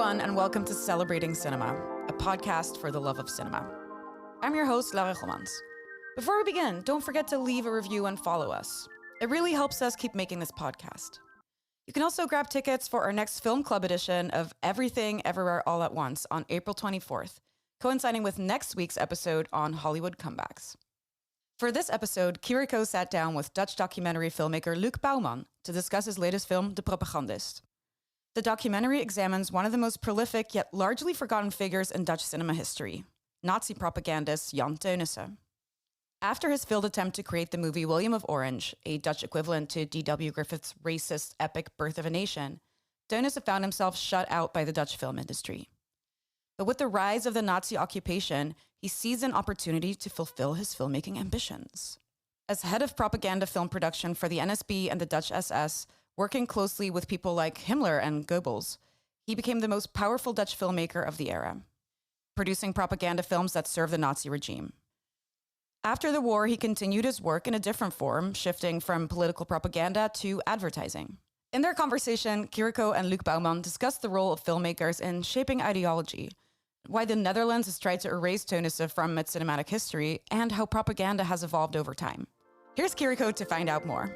everyone, and welcome to Celebrating Cinema, a podcast for the love of cinema. I'm your host, Lara Gomans. Before we begin, don't forget to leave a review and follow us. It really helps us keep making this podcast. You can also grab tickets for our next film club edition of Everything Everywhere All at Once on April 24th, coinciding with next week's episode on Hollywood comebacks. For this episode, Kiriko sat down with Dutch documentary filmmaker Luuk Bouwman to discuss his latest film, Propagandist. The documentary examines one of the most prolific yet largely forgotten figures in Dutch cinema history, Nazi propagandist Jan Teunissen. After his failed attempt to create the movie William of Orange, a Dutch equivalent to D.W. Griffith's racist epic Birth of a Nation, Teunissen found himself shut out by the Dutch film industry. But with the rise of the Nazi occupation, he seized an opportunity to fulfill his filmmaking ambitions. As head of propaganda film production for the NSB and the Dutch SS, working closely with people like Himmler and Goebbels, he became the most powerful Dutch filmmaker of the era, producing propaganda films that served the Nazi regime. After the war, he continued his work in a different form, shifting from political propaganda to advertising. In their conversation, Kiriko and Luuk Bouwman discussed the role of filmmakers in shaping ideology, why the Netherlands has tried to erase Teunissen from its cinematic history, and how propaganda has evolved over time. Here's Kiriko to find out more.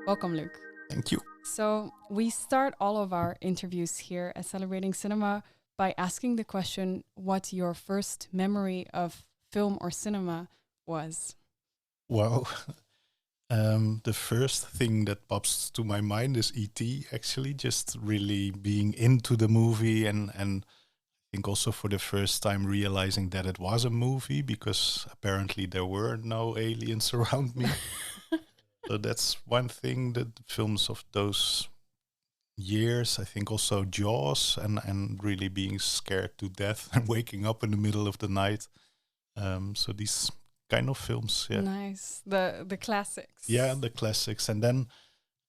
Welcome, Luuk. Thank you. So we start all of our interviews here at Celebrating Cinema by asking the question what your first memory of film or cinema was. Well, the first thing that pops to my mind is E.T. actually, just really being into the movie and I think also for the first time realizing that it was a movie because apparently there were no aliens around me. So that's one thing, that films of those years, I think also Jaws and really being scared to death and waking up in the middle of the night. So these kind of films, yeah. Nice. The classics. Yeah, the classics. And then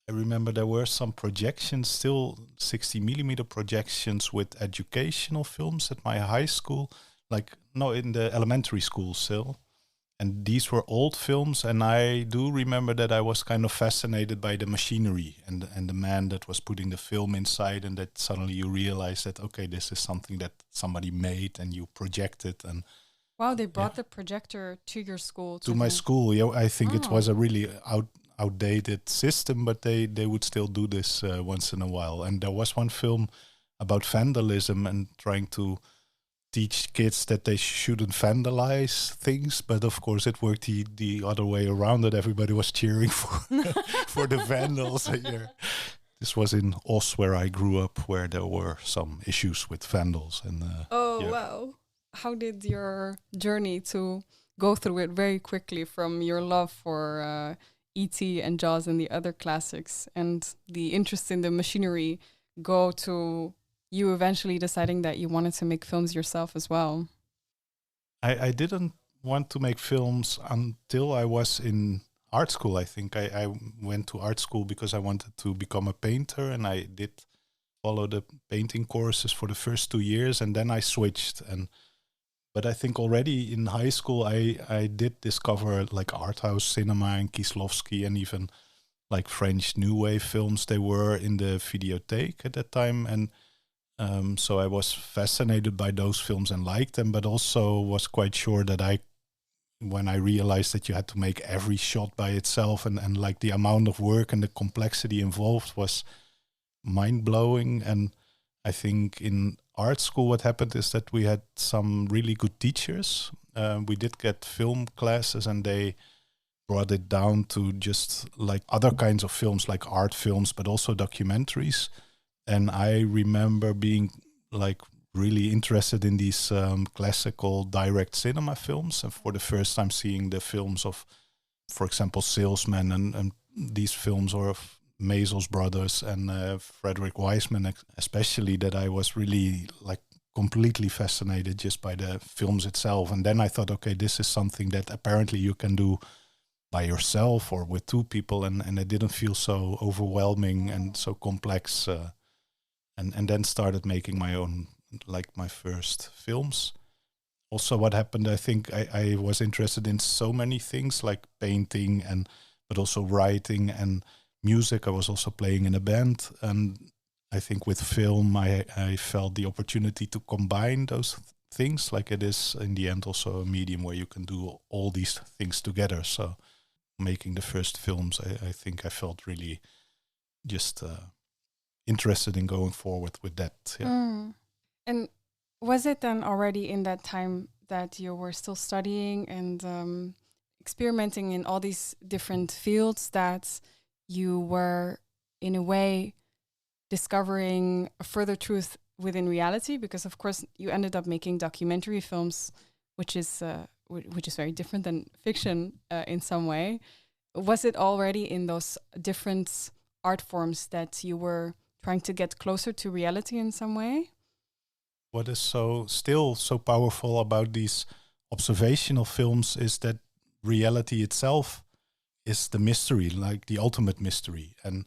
I remember there were some projections, still 60mm projections with educational films at my high school, in the elementary school still. And these were old films, and I do remember that I was kind of fascinated by the machinery and the man that was putting the film inside, and that suddenly you realize that, okay, this is something that somebody made and you projected. And wow, they brought the projector to your school. To my school, yeah. I think it was a really outdated system, but they would still do this once in a while. And there was one film about vandalism and trying to teach kids that they shouldn't vandalize things, but of course it worked the other way around, that everybody was cheering for the vandals. Yeah. This was in Os, where I grew up, where there were some issues with vandals. And wow. How did your journey to go through it very quickly from your love for E.T. and Jaws and the other classics and the interest in the machinery go to you eventually deciding that you wanted to make films yourself as well? I didn't want to make films until I was in art school. I think I went to art school because I wanted to become a painter, and I did follow the painting courses for the first 2 years, and then I switched. But I think already in high school I did discover like art house cinema and Kieslowski and even like French New Wave films. They were in the videotheek at that time, and so I was fascinated by those films and liked them, but also was quite sure that when I realized that you had to make every shot by itself and like the amount of work and the complexity involved was mind-blowing. And I think in art school what happened is that we had some really good teachers. We did get film classes, and they brought it down to just like other kinds of films, like art films, but also documentaries. And I remember being like really interested in these classical direct cinema films, and for the first time seeing the films of, for example, Salesman and these films, or of Maisels brothers and Frederick Wiseman especially, that I was really like completely fascinated just by the films itself. And then I thought, okay, this is something that apparently you can do by yourself or with two people, and it didn't feel so overwhelming and so complex. And then started making my own, like my first films. Also what happened, I think I was interested in so many things like painting but also writing and music. I was also playing in a band, and I think with film, I felt the opportunity to combine those things. Like it is in the end also a medium where you can do all these things together. So making the first films, I think I felt really just interested in going forward with that. Yeah. And was it then already in that time that you were still studying and experimenting in all these different fields that you were in a way discovering a further truth within reality? Because of course you ended up making documentary films, which is very different than fiction in some way. Was it already in those different art forms that you were trying to get closer to reality in some way? What is still so powerful about these observational films is that reality itself is the mystery, like the ultimate mystery. And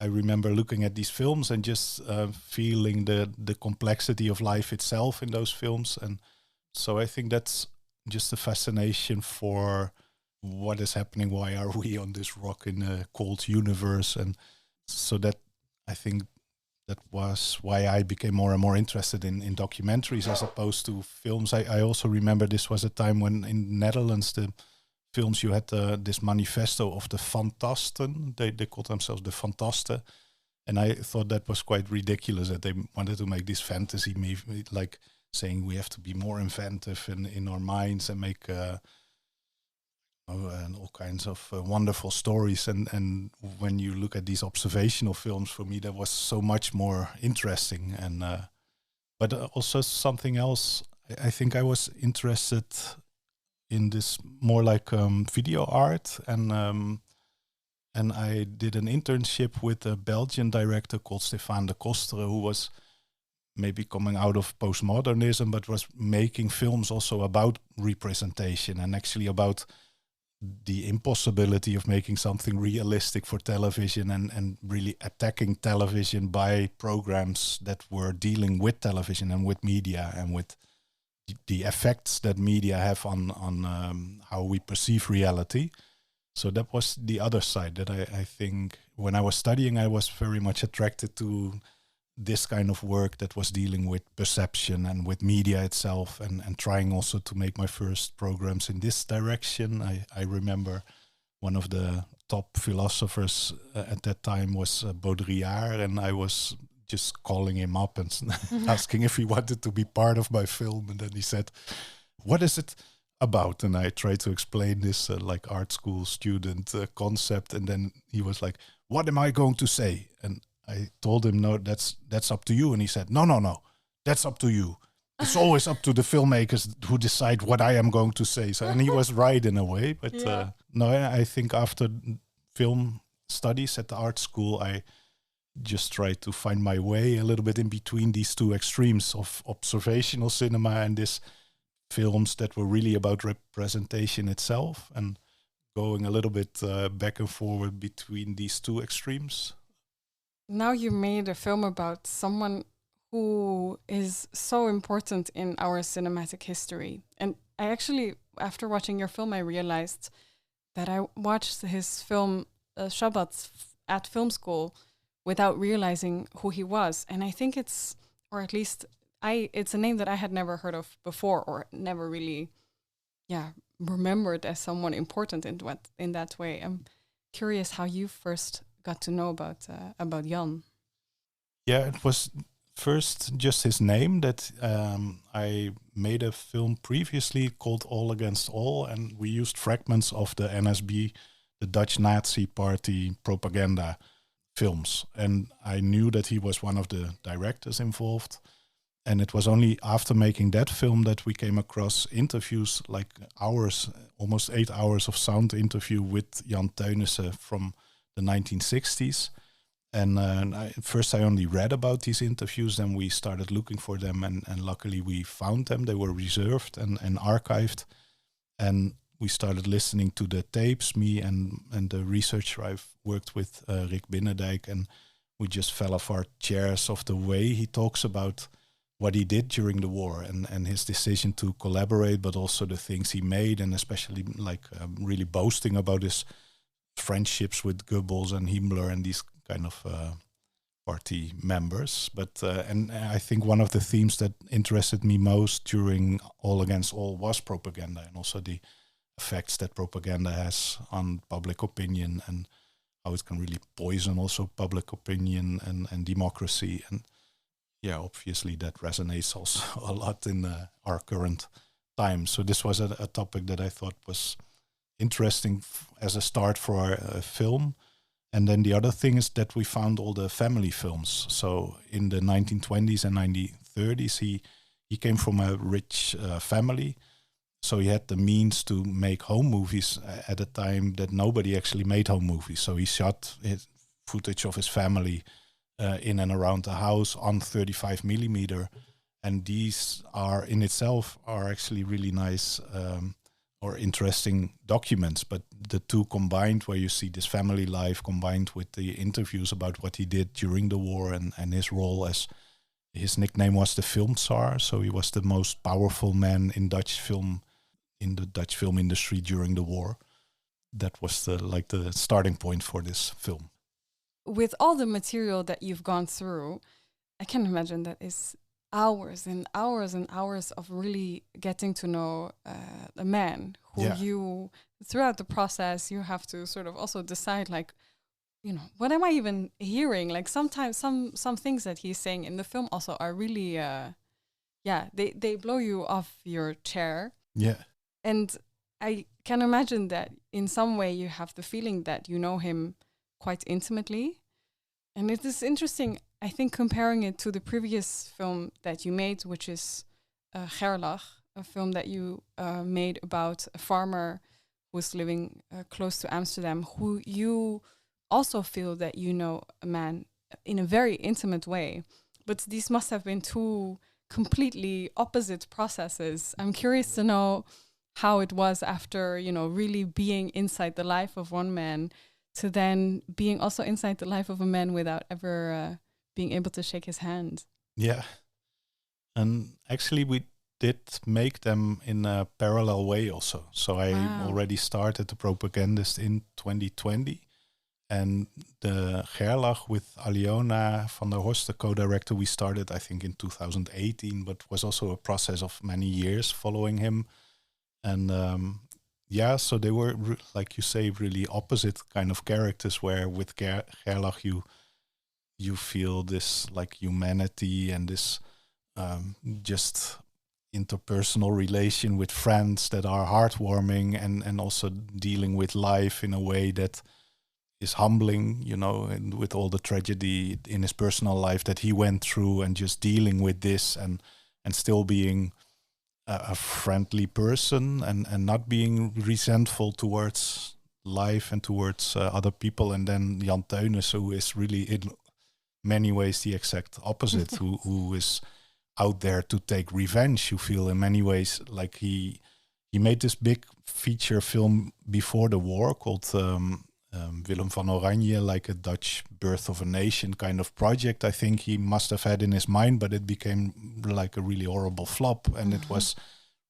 I remember looking at these films and just feeling the complexity of life itself in those films. And so I think that's just a fascination for what is happening. Why are we on this rock in a cold universe? And so that, I think, that was why I became more and more interested in documentaries as opposed to films. I also remember this was a time when in Netherlands, the films, you had this manifesto of the Fantasten. They called themselves the Fantasten. And I thought that was quite ridiculous that they wanted to make this fantasy movie, like saying we have to be more inventive in our minds and make and all kinds of wonderful stories. And when you look at these observational films, for me, that was so much more interesting. And but also something else, I think I was interested in this more like video art. And I did an internship with a Belgian director called Stefan de Kostere, who was maybe coming out of postmodernism, but was making films also about representation and actually about the impossibility of making something realistic for television and really attacking television by programs that were dealing with television and with media and with the effects that media have on how we perceive reality. So that was the other side that I think when I was studying, I was very much attracted to this kind of work that was dealing with perception and with media itself, and trying also to make my first programs in this direction. I remember one of the top philosophers at that time was Baudrillard, and I was just calling him up and asking if he wanted to be part of my film. And then he said, "What is it about?" And I tried to explain this like art school student concept. And then he was like, "What am I going to say?" And I told him, "No, that's up to you." And he said, No, that's up to you. It's always up to the filmmakers who decide what I am going to say. So, and he was right in a way. But no, I think after film studies at the art school, I just tried to find my way a little bit in between these two extremes of observational cinema and this films that were really about representation itself, and going a little bit back and forward between these two extremes. Now you made a film about someone who is so important in our cinematic history. And I actually, after watching your film, I realized that I watched his film Shabbat at film school without realizing who he was. And I think it's a name that I had never heard of before, or never really remembered as someone important in that way. I'm curious how you first got to know about Jan. Yeah, it was first just his name that I made a film previously called All Against All, and we used fragments of the NSB, the Dutch Nazi Party propaganda films. And I knew that he was one of the directors involved. And it was only after making that film that we came across interviews, like hours, almost 8 hours of sound interview with Jan Teunissen from the 1960s. And first I only read about these interviews, then we started looking for them, and luckily we found them. They were reserved and archived. And we started listening to the tapes, me and the researcher I've worked with, Rick Binnendijk, and we just fell off our chairs of the way he talks about what he did during the war and his decision to collaborate, but also the things he made, and especially like really boasting about his friendships with Goebbels and Himmler and these kind of party members. But and I think one of the themes that interested me most during All Against All was propaganda, and also the effects that propaganda has on public opinion, and how it can really poison also public opinion and democracy. And yeah, obviously that resonates also a lot in our current time. So this was a topic that I thought was interesting as a start for our film. And then the other thing is that we found all the family films. So in the 1920s and 1930s, he came from a rich family. So he had the means to make home movies at a time that nobody actually made home movies. So he shot footage of his family in and around the house on 35 millimeter. And these are in itself are actually really nice or interesting documents. But the two combined, where you see this family life combined with the interviews about what he did during the war and his role as, his nickname was the film czar. So he was the most powerful man in the Dutch film industry during the war. That was the starting point for this film. With all the material that you've gone through, I can imagine that is hours and hours and hours of really getting to know a man who you, throughout the process, you have to sort of also decide, like, you know, what am I even hearing? Like sometimes some things that he's saying in the film also are really, they blow you off your chair. Yeah. And I can imagine that in some way you have the feeling that you know him quite intimately. And it is interesting, I think, comparing it to the previous film that you made, which is Gerlach, a film that you made about a farmer who is living close to Amsterdam, who you also feel that you know a man in a very intimate way. But these must have been two completely opposite processes. I'm curious to know how it was after, you know, really being inside the life of one man to then being also inside the life of a man without ever being able to shake his hand. Yeah. And actually we did make them in a parallel way also. So I already started the Propagandist in 2020. And the Gerlach with Aliona van der Horst, the co-director, we started, I think, in 2018, but was also a process of many years following him. And so they were, like you say, really opposite kind of characters, where with Gerlach you feel this like humanity and this just interpersonal relation with friends that are heartwarming, and also dealing with life in a way that is humbling, you know, and with all the tragedy in his personal life that he went through, and just dealing with this and still being a friendly person and not being resentful towards life and towards other people. And then Jan Teunissen, who is really in many ways the exact opposite, who is out there to take revenge. You feel in many ways like he made this big feature film before the war called Willem van Oranje, like a Dutch birth of a nation kind of project. I think he must have had in his mind, but it became like a really horrible flop. And it was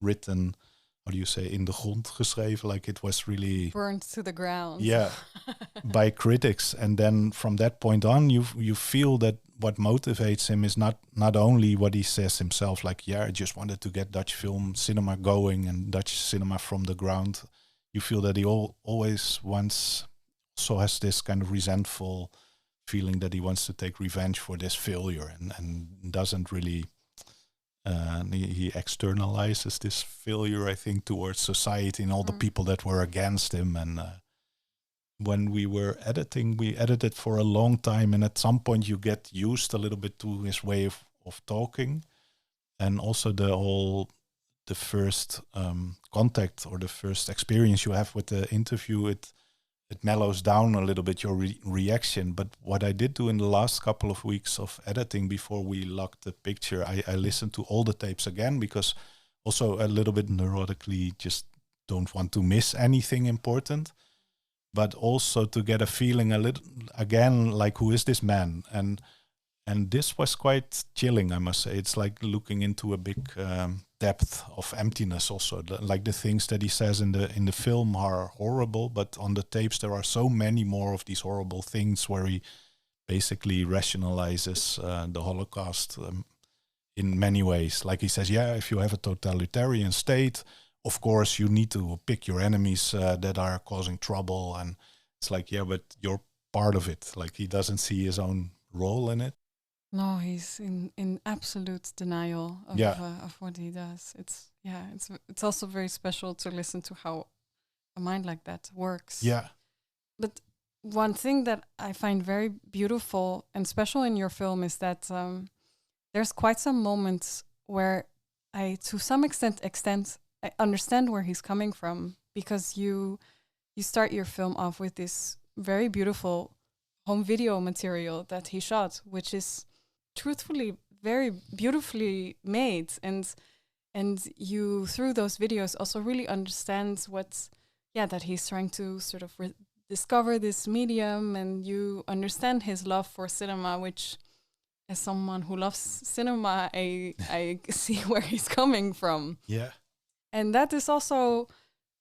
written, how do you say, in de grond geschreven, like it was really burned to the ground. Yeah, by critics. And then from that point on, you feel that what motivates him is not only what he says himself, like, I just wanted to get Dutch film cinema going and Dutch cinema from the ground. You feel that he always wants, so has this kind of resentful feeling that he wants to take revenge for this failure, and doesn't really he externalizes this failure, I think, towards society and all the people that were against him. And when we were editing, we edited for a long time, and at some point you get used a little bit to his way of talking, and also the first contact or the first experience you have with the interview, it mellows down a little bit your reaction. But what I did do in the last couple of weeks of editing before we locked the picture, I listened to all the tapes again, because also a little bit neurotically just don't want to miss anything important, but also to get a feeling a little again, like, who is this man? And this was quite chilling, I must say. It's like looking into a big depth of emptiness also. Like the things that he says in the film are horrible, but on the tapes there are so many more of these horrible things where he basically rationalizes the Holocaust in many ways. Like he says, yeah, if you have a totalitarian state, of course you need to pick your enemies that are causing trouble. And it's like, yeah, but you're part of it. Like he doesn't see his own role in it. No, he's in absolute denial of what he does. It's also very special to listen to how a mind like that works. Yeah. But one thing that I find very beautiful and special in your film is that there's quite some moments where I, to some extent, I understand where he's coming from, because you start your film off with this very beautiful home video material that he shot, which is truthfully very beautifully made, and you through those videos also really understand that he's trying to sort of discover this medium, and you understand his love for cinema, which, as someone who loves cinema, I see where he's coming from. Yeah. And that is also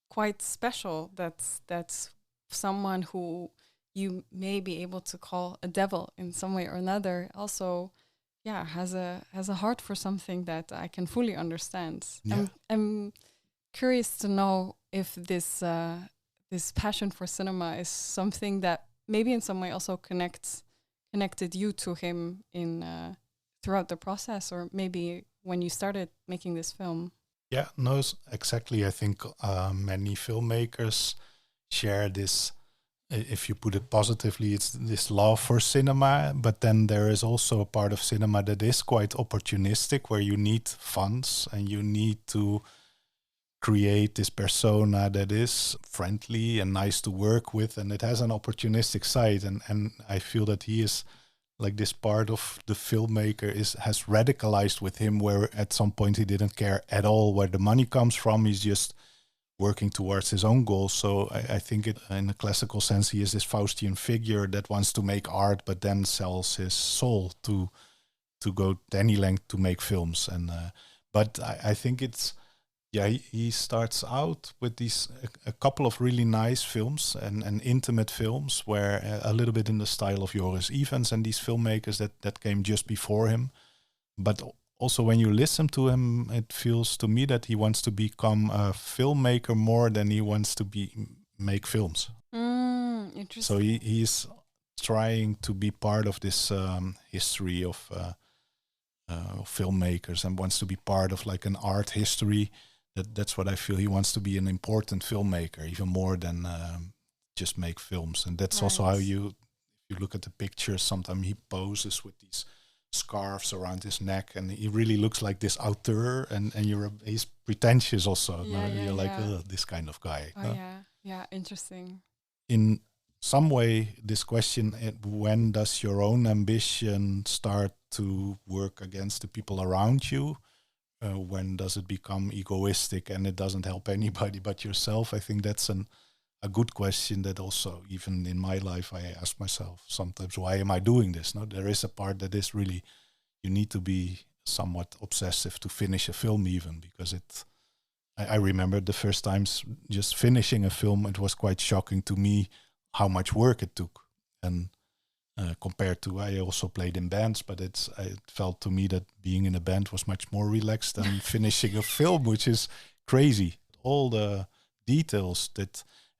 quite special. That's someone who you may be able to call a devil in some way or another also has a heart for something that I can fully understand. Yeah. I'm curious to know if this passion for cinema is something that maybe in some way also connected you to him in throughout the process, or maybe when you started making this film. Yeah, no, exactly. I think many filmmakers share this. If you put it positively, it's this love for cinema, but then there is also a part of cinema that is quite opportunistic, where you need funds and you need to create this persona that is friendly and nice to work with, and it has an opportunistic side. And I feel that he is like this part of the filmmaker has radicalized with him, where at some point he didn't care at all where the money comes from. He's just working towards his own goals. So I think in a classical sense, he is this Faustian figure that wants to make art, but then sells his soul to go to any length to make films. And but I think it's, he starts out with these a couple of really nice films and intimate films, where a little bit in the style of Joris Ivens and these filmmakers that came just before him. But also when you listen to him, it feels to me that he wants to become a filmmaker more than he wants to make films. Interesting. So he's trying to be part of this history of filmmakers, and wants to be part of like an art history. That's what I feel. He wants to be an important filmmaker, even more than just make films. And that's also how you look at the pictures. Sometimes he poses with these scarves around his neck, and he really looks like this auteur, and he's pretentious also. You're like, this kind of guy. Interesting. In some way, this question, when does your own ambition start to work against the people around you? When does it become egoistic and it doesn't help anybody but yourself? I think that's a good question that also, even in my life, I ask myself sometimes, why am I doing this? No, there is a part that is really, you need to be somewhat obsessive to finish a film even, because I remember the first times just finishing a film, it was quite shocking to me how much work it took. And compared to, I also played in bands, but it felt to me that being in a band was much more relaxed than finishing a film, which is crazy. All the details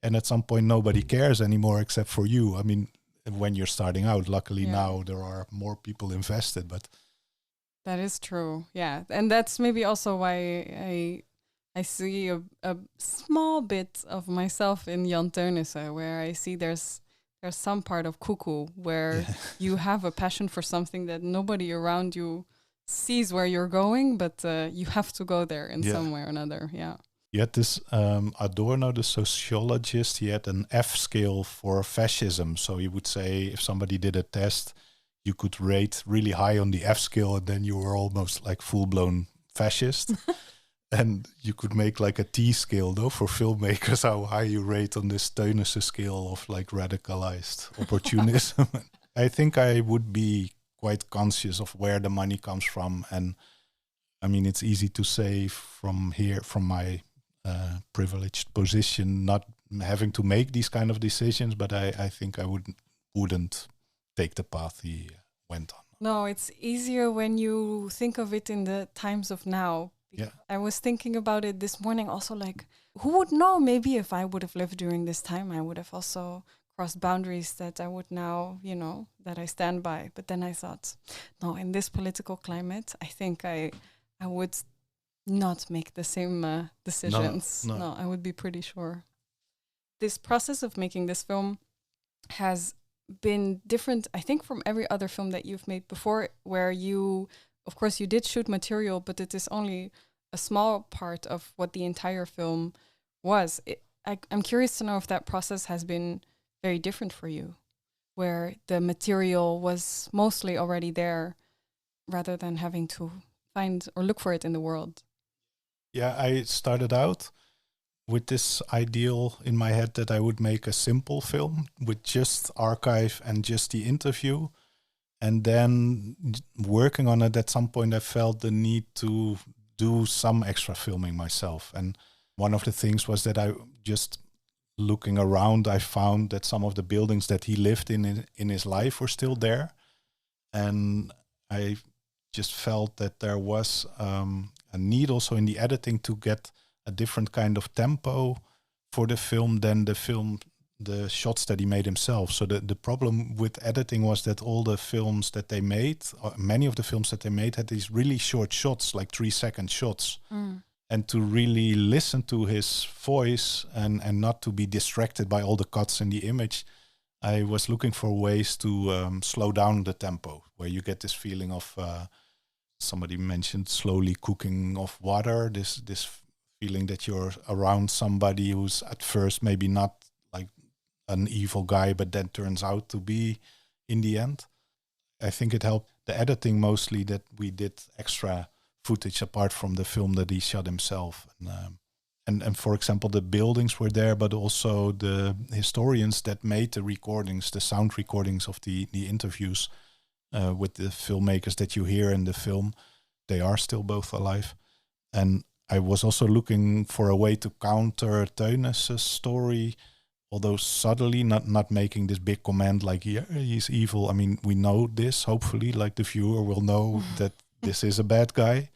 and at some point nobody cares anymore except for you. I mean, when you're starting out, luckily now there are more people invested, but that is true. Yeah. And that's maybe also why I see a small bit of myself in Jan Teunissen, where I see there's some part of Cuckoo where you have a passion for something that nobody around you sees where you're going, but you have to go there in some way or another. Yeah. Yet this Adorno, the sociologist, he had an F scale for fascism. So he would say if somebody did a test, you could rate really high on the F scale, and then you were almost like full-blown fascist. And you could make like a T scale, though, for filmmakers, how high you rate on this Teunissen scale of like radicalized opportunism. I think I would be quite conscious of where the money comes from and I mean, it's easy to say from here, from my privileged position, not having to make these kind of decisions, but I think I wouldn't take the path he went on. No, it's easier when you think of it in the times of now. Yeah. I was thinking about it this morning also, like, who would know? Maybe if I would have lived during this time, I would have also crossed boundaries that I would now, that I stand by. But then I thought, no, in this political climate, I think I would not make the same decisions. No, I would be pretty sure. This process of making this film has been different, I think, from every other film that you've made before, where you, of course, you did shoot material, but it is only a small part of what the entire film was. I'm curious to know if that process has been very different for you, where the material was mostly already there rather than having to find or look for it in the world. Yeah, I started out with this ideal in my head that I would make a simple film with just archive and just the interview. And then working on it, at some point I felt the need to do some extra filming myself. And one of the things was that I just looking around, I found that some of the buildings that he lived in his life were still there. And I just felt that there was a need also in the editing to get a different kind of tempo for the film than the shots that he made himself. So the problem with editing was that all the films that they made, many of the films that they made had these really short shots, like 3-second shots. And to really listen to his voice and not to be distracted by all the cuts in the image, I was looking for ways to slow down the tempo, where you get this feeling of, somebody mentioned slowly cooking of water, this feeling that you're around somebody who's at first maybe not like an evil guy, but then turns out to be in the end. I think it helped the editing mostly that we did extra footage apart from the film that he shot himself. And for example, the buildings were there, but also the historians that made the recordings, the sound recordings of the interviews with the filmmakers that you hear in the film, they are still both alive. And I was also looking for a way to counter Teunissen' story, although subtly, not making this big comment like, yeah, he's evil. I mean, we know this, hopefully, like the viewer will know that this is a bad guy,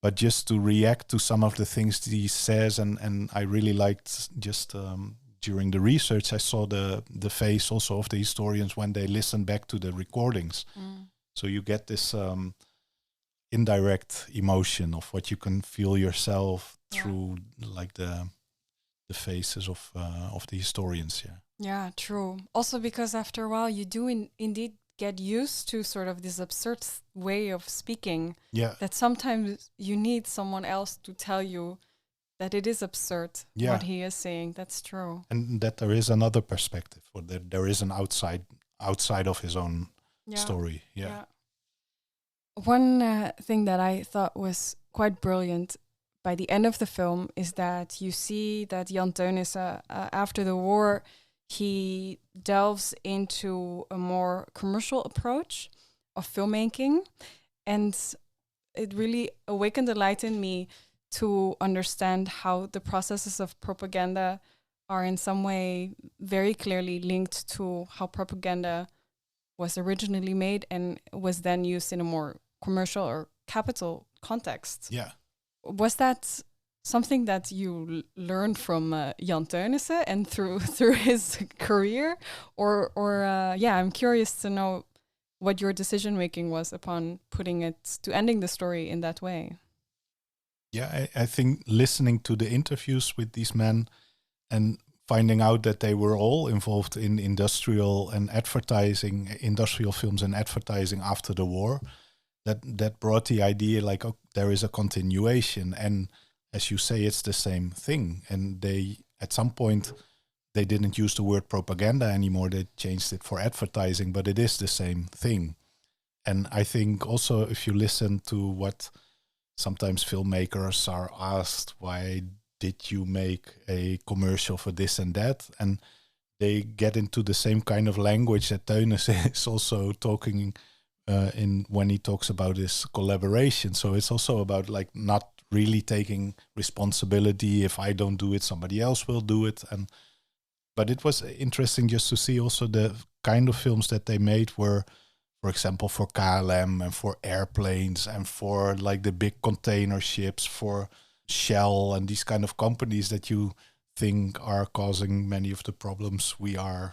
but just to react to some of the things that he says. And I really liked just during the research, I saw the face also of the historians when they listened back to the recordings. So you get this indirect emotion of what you can feel yourself through like the faces of the historians. Yeah, true. Also because after a while you do indeed get used to sort of this absurd way of speaking. Yeah. That sometimes you need someone else to tell you that it is absurd what he is saying. That's true. And that there is another perspective, or that there is an outside of his own story. Yeah. One thing that I thought was quite brilliant by the end of the film is that you see that Jan Teunissen, after the war, he delves into a more commercial approach of filmmaking. And it really awakened a light in me to understand how the processes of propaganda are in some way very clearly linked to how propaganda was originally made and was then used in a more commercial or capital context. Yeah. Was that something that you learned from Jan Teunissen and through his career? Or I'm curious to know what your decision making was upon putting it to ending the story in that way. Yeah, I think listening to the interviews with these men and finding out that they were all involved in industrial films and advertising after the war, that brought the idea like, oh, there is a continuation. And as you say, it's the same thing. And they, at some point, they didn't use the word propaganda anymore. They changed it for advertising, but it is the same thing. And I think also if you listen to what sometimes filmmakers are asked, why did you make a commercial for this and that? And they get into the same kind of language that Teunissen is also talking in when he talks about this collaboration. So it's also about like not really taking responsibility. If I don't do it, somebody else will do it. But it was interesting just to see also the kind of films that they made were, for example, for KLM and for airplanes and for like the big container ships, for Shell and these kind of companies that you think are causing many of the problems we are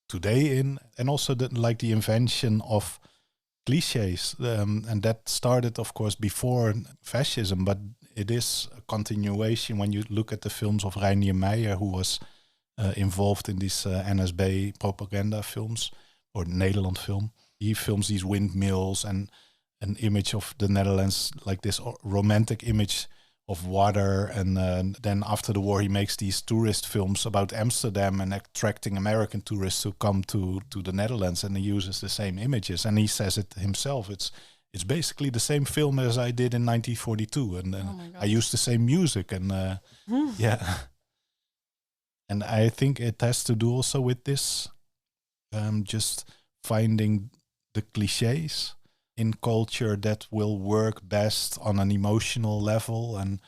today in. And also the invention of cliches, and that started, of course, before fascism, but it is a continuation when you look at the films of Reinier Meijer, who was involved in these NSB propaganda films, or Nederland film. He films these windmills and an image of the Netherlands, like this romantic image of water. And then after the war, he makes these tourist films about Amsterdam and attracting American tourists to come to the Netherlands. And he uses the same images. And he says it himself. It's basically the same film as I did in 1942. And I used the same music. And yeah. And I think it has to do also with this, just finding the cliches in culture that will work best on an emotional level, and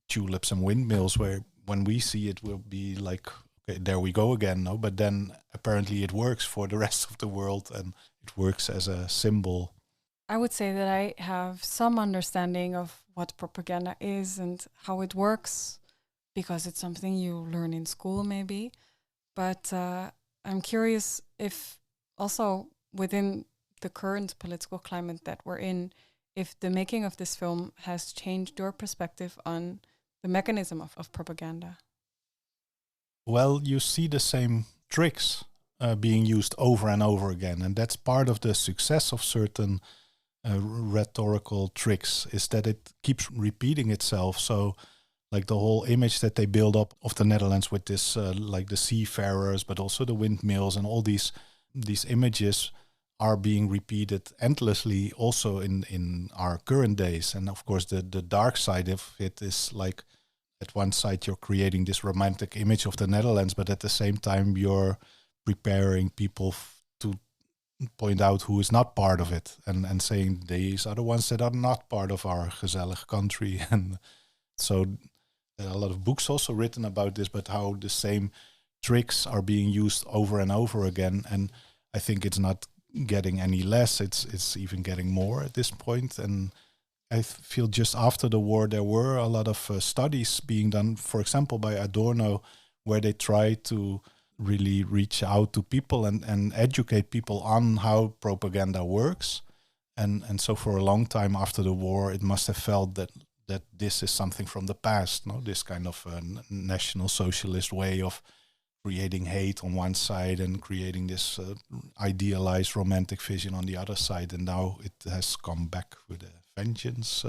tulips and windmills, where when we see it will be like, okay, there we go again, no? But then apparently it works for the rest of the world, and it works as a symbol. I would say that I have some understanding of what propaganda is and how it works, because it's something you learn in school maybe. But I'm curious if also within the current political climate that we're in, if the making of this film has changed your perspective on the mechanism of propaganda. Well, you see the same tricks being used over and over again. And that's part of the success of certain rhetorical tricks, is that it keeps repeating itself. So like the whole image that they build up of the Netherlands with this, like the seafarers, but also the windmills, and all these images are being repeated endlessly also in our current days. And of course the dark side of it is like, at one side you're creating this romantic image of the Netherlands, but at the same time you're preparing people to point out who is not part of it, and saying these are the ones that are not part of our gezellig country. And so there are a lot of books also written about this, but how the same tricks are being used over and over again. And I think it's not getting any less, it's even getting more at this point. And I feel just after the war there were a lot of studies being done, for example by Adorno, where they try to really reach out to people and educate people on how propaganda works. And so for a long time after the war it must have felt that this is something from the past, no? This kind of national socialist way of creating hate on one side and creating this idealized romantic vision on the other side. And now it has come back with a vengeance.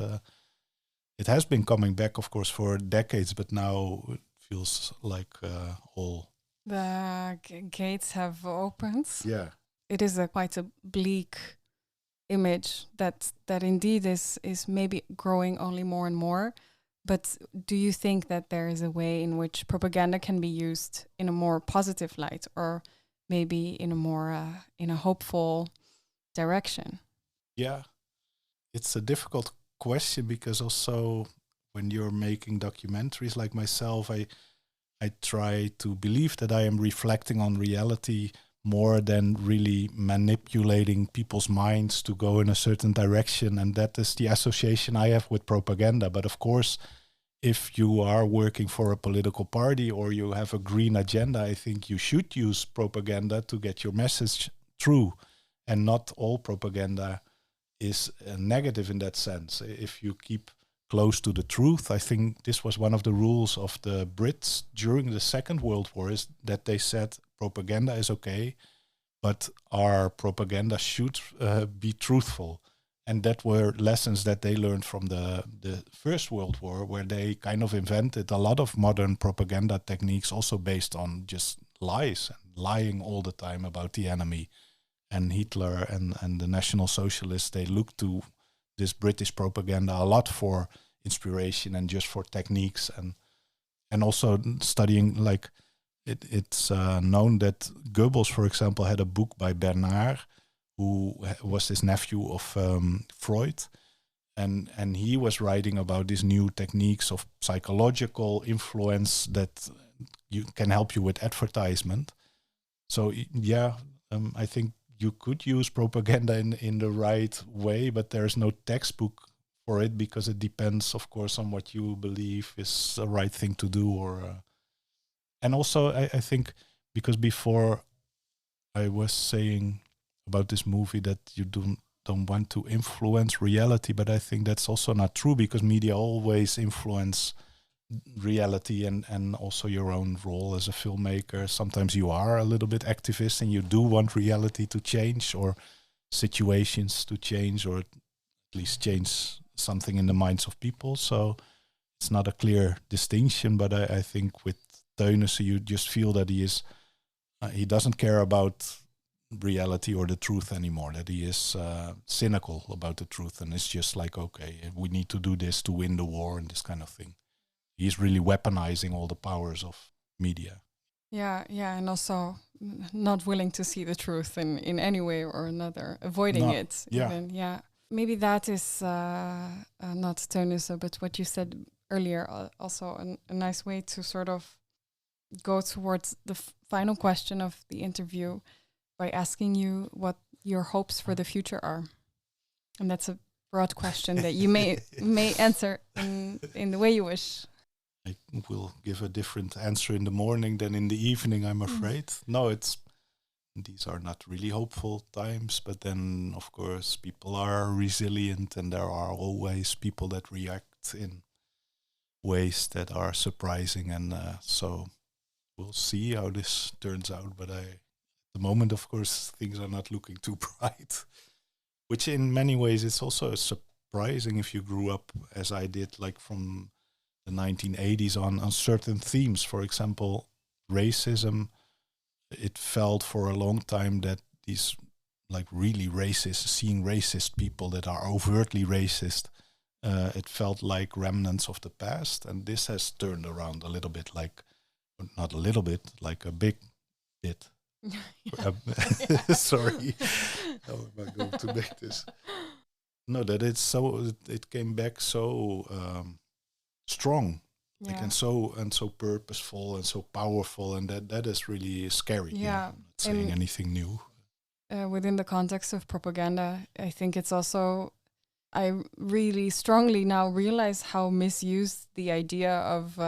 It has been coming back, of course, for decades, but now it feels like all... The gates have opened. Yeah. It is quite a bleak image that indeed is maybe growing only more and more. But do you think that there is a way in which propaganda can be used in a more positive light, or maybe in a more in a hopeful direction? Yeah, it's a difficult question, because also when you're making documentaries like myself, I try to believe that I am reflecting on reality more than really manipulating people's minds to go in a certain direction. And that is the association I have with propaganda. But of course, if you are working for a political party or you have a green agenda, I think you should use propaganda to get your message through. And not all propaganda is negative in that sense. If you keep close to the truth, I think this was one of the rules of the Brits during the Second World War, is that they said propaganda is okay, but our propaganda should be truthful. And that were lessons that they learned from the First World War, where they kind of invented a lot of modern propaganda techniques also based on just lies and lying all the time about the enemy. And Hitler and the National Socialists, they looked to this British propaganda a lot for inspiration and just for techniques, and also studying, like it's known that Goebbels, for example, had a book by Bernard who was this nephew of Freud. And he was writing about these new techniques of psychological influence that can help you with advertisement. So I think you could use propaganda in the right way, but there's no textbook for it because it depends, of course, on what you believe is the right thing to do. And also, I think because before I was saying about this movie that you don't want to influence reality, but I think that's also not true because media always influence reality and also your own role as a filmmaker. Sometimes you are a little bit activist and you do want reality to change or situations to change or at least change something in the minds of people. So it's not a clear distinction, but I think with Teunissen you just feel that he doesn't care about reality or the truth anymore, that he is cynical about the truth and it's just like, okay, we need to do this to win the war and this kind of thing. He's really weaponizing all the powers of media. Yeah, and also not willing to see the truth in any way or another, avoiding it. Yeah. Even, maybe that is not Teunissen, but what you said earlier, also a nice way to sort of go towards the final question of the interview by asking you what your hopes for the future are. And that's a broad question that you may answer in the way you wish. I will give a different answer in the morning than in the evening, I'm afraid. No, these are not really hopeful times, but then, of course, people are resilient and there are always people that react in ways that are surprising. And so we'll see how this turns out. But at the moment, of course, things are not looking too bright, which in many ways it's also surprising if you grew up as I did, like from the 1980s on certain themes. For example, racism. It felt for a long time that these like really racist, seeing racist people that are overtly racist, it felt like remnants of the past. And this has turned around a little bit, like not a little bit, like a big bit. Sorry, how am I going to make this? No, that it's so, it came back so strong, like, and so purposeful and so powerful, and that is really scary. Yeah, I'm not saying anything new. Within the context of propaganda, I think it's also, I really strongly now realize how misused the idea of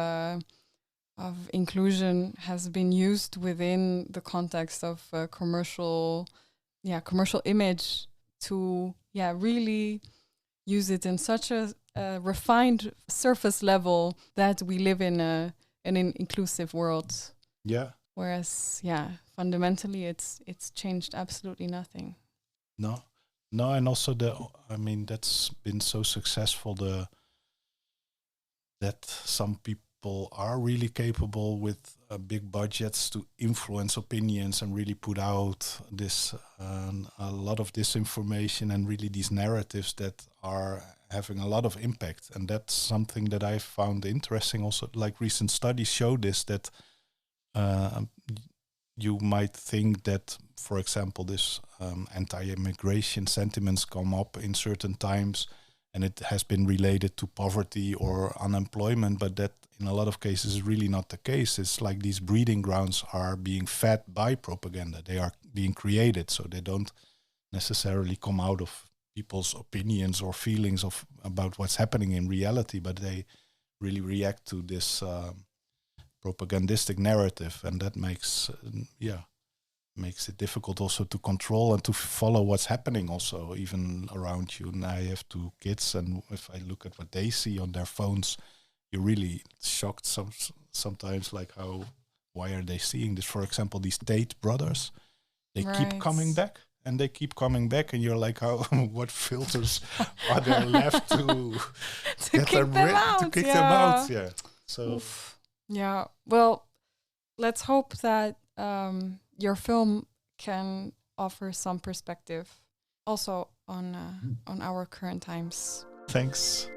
inclusion has been used within the context of commercial image to really use it in such a refined surface level that we live in an inclusive world. Yeah. Whereas, fundamentally, it's changed absolutely nothing. No, and also that's been so successful. That some people are really capable with big budgets to influence opinions and really put out this a lot of disinformation and really these narratives that are having a lot of impact. And that's something that I found interesting. Also, like recent studies show this, that you might think that, for example, this anti-immigration sentiments come up in certain times and it has been related to poverty or unemployment, but that in a lot of cases is really not the case. It's like these breeding grounds are being fed by propaganda. They are being created, so they don't necessarily come out of people's opinions or feelings about what's happening in reality, but they really react to this propagandistic narrative, and that makes it difficult also to control and to follow what's happening also even around you. And I have 2 kids, and if I look at what they see on their phones, you're really shocked sometimes, like why are they seeing this? For example, these Tate brothers, they keep coming back and they keep coming back, and you're like, how? What filters are there left to kick them out? Yeah. So. Oof. Yeah. Well, let's hope that your film can offer some perspective also on our current times. Thanks.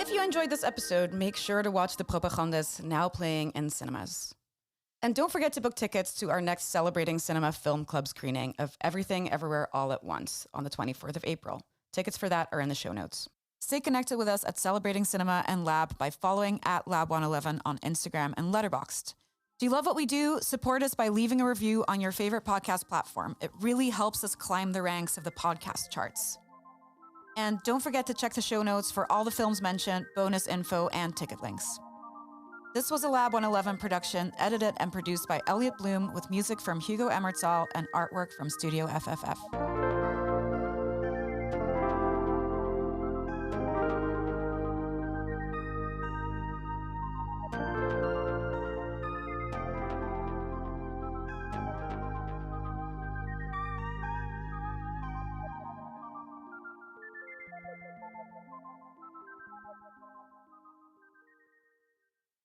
If you enjoyed this episode, make sure to watch The Propagandist, now playing in cinemas. And don't forget to book tickets to our next Celebrating Cinema Film Club screening of Everything Everywhere All at Once on the 24th of April. Tickets for that are in the show notes. Stay connected with us at Celebrating Cinema and Lab by following @Lab111 on Instagram and Letterboxd. Do you love what we do? Support us by leaving a review on your favorite podcast platform. It really helps us climb the ranks of the podcast charts. And don't forget to check the show notes for all the films mentioned, bonus info, and ticket links. This was a Lab 111 production, edited and produced by Elliot Bloom with music from Hugo Emmertsal and artwork from Studio FFF.